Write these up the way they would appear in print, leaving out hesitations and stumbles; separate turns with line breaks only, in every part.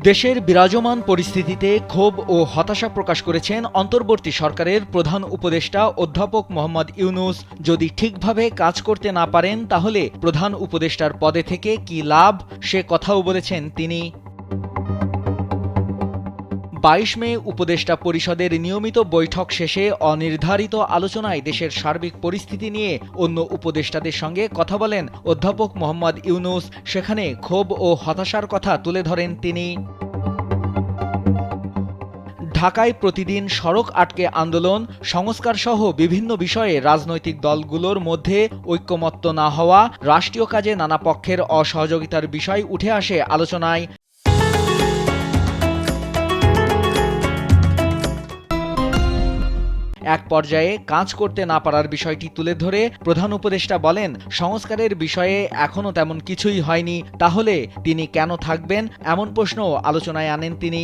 দেশের বিরাজমান পরিস্থিতিতে ক্ষোভ ও হতাশা প্রকাশ করেছেন অন্তর্বর্তী সরকারের প্রধান উপদেষ্টা অধ্যাপক মোহাম্মদ ইউনূস। যদি ঠিকভাবে কাজ করতে না পারেন তাহলে প্রধান উপদেষ্টার পদে থেকে কী লাভ, সে কথাও বলেছেন তিনি। ২২ মে উপদেষ্টা পরিষদের নিয়মিত বৈঠক শেষে অনির্ধারিত আলোচনায় দেশের সার্বিক পরিস্থিতি নিয়ে অন্য উপদেষ্টাদের সঙ্গে কথা বলেন অধ্যাপক মোহাম্মদ ইউনূস। সেখানে ক্ষোভ ও হতাশার কথা তুলে ধরেন তিনি। ঢাকায় প্রতিদিন সড়ক আটকে আন্দোলন, সংস্কারসহ বিভিন্ন বিষয়ে রাজনৈতিক দলগুলোর মধ্যে ঐকমত্য না হওয়া, রাষ্ট্রীয় কাজে নানা পক্ষের অসহযোগিতার বিষয় উঠে আসে আলোচনায়। এক পর্যায়ে কাজ করতে না পারার বিষয়টি তুলে ধরে প্রধান উপদেষ্টা বলেন, সংস্কারের বিষয়ে এখনও তেমন কিছুই হয়নি, তাহলে তিনি কেন থাকবেন, এমন প্রশ্নও আলোচনায় আনেন তিনি।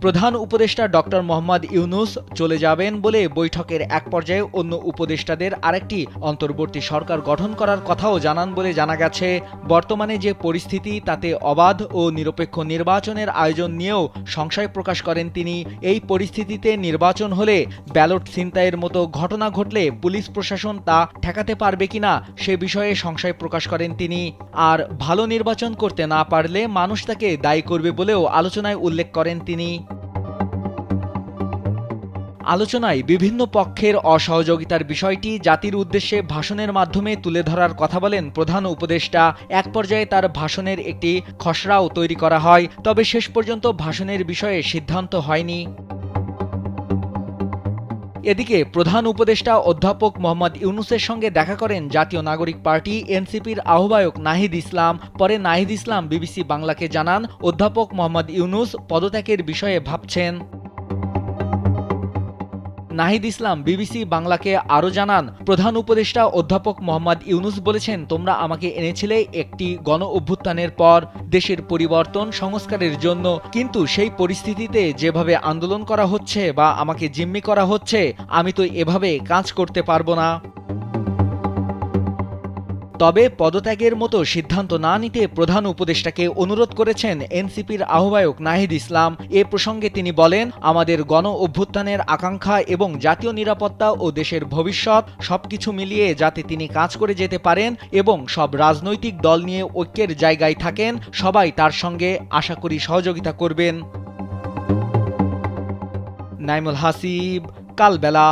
প্রধান উপদেষ্টা ডক্টর মোহাম্মদ ইউনূস চলে যাবেন বলে বৈঠকের এক পর্যায়ে অন্য উপদেষ্টাদের আরেকটি অন্তর্বর্তী সরকার গঠন করার কথাও জানান বলে জানা গেছে। বর্তমানে যে পরিস্থিতি, তাতে অবাধ ও নিরপেক্ষ নির্বাচনের আয়োজন নিয়েও সংশয় প্রকাশ করেন তিনি। এই পরিস্থিতিতে নির্বাচন হলে ব্যালট ছিনতাইয়ের মতো ঘটনা ঘটলে পুলিশ প্রশাসন তা ঠেকাতে পারবে কিনা সে বিষয়ে সংশয় প্রকাশ করেন তিনি। আর ভালো নির্বাচন করতে না পারলে মানুষ তাকে দায়ী করবে বলেও আলোচনায় উল্লেখ করেন তিনি। আলোচনায় বিভিন্ন পক্ষের অসহযোগিতার বিষয়টি জাতির উদ্দেশ্যে ভাষণের মাধ্যমে তুলে ধরার কথা বলেন প্রধান উপদেষ্টা। এক পর্যায়ে তার ভাষণের একটি খসড়াও তৈরি করা হয়, তবে শেষ পর্যন্ত ভাষণের বিষয়ে সিদ্ধান্ত হয়নি। এদিকে প্রধান উপদেষ্টা অধ্যাপক মোহাম্মদ ইউনূসের সঙ্গে দেখা করেন জাতীয় নাগরিক পার্টি এনসিপির আহ্বায়ক নাহিদ ইসলাম। পরে নাহিদ ইসলাম বিবিসি বাংলাকে জানান, অধ্যাপক মোহাম্মদ ইউনূস পদত্যাগের বিষয়ে ভাবছেন। নাহিদ ইসলাম বিবিসি বাংলাকে আরও জানান, প্রধান উপদেষ্টা অধ্যাপক মোহাম্মদ ইউনূস বলেছেন, তোমরা আমাকে এনেছিলে একটি গণ অভ্যুত্থানের পর দেশের পরিবর্তন সংস্কারের জন্য, কিন্তু সেই পরিস্থিতিতে যেভাবে আন্দোলন করা হচ্ছে বা আমাকে জিম্মি করা হচ্ছে, আমি তো এভাবে কাজ করতে পারবো না। তবে পদত্যাগের মতো সিদ্ধান্ত না নিতে প্রধান উপদেষ্টাকে অনুরোধ করেছেন এনসিপির আহ্বায়ক নাহিদ ইসলাম। এ প্রসঙ্গে তিনি বলেন, আমাদের গণ অভ্যুত্থানের আকাঙ্ক্ষা এবং জাতীয় নিরাপত্তা ও দেশের ভবিষ্যৎ সবকিছু মিলিয়ে যাতে তিনি কাজ করে যেতে পারেন এবং সব রাজনৈতিক দল নিয়ে ঐক্যের জায়গায় থাকেন, সবাই তার সঙ্গে আশা করি সহযোগিতা করবেন। নাইমুল হাসিব, কালবেলা।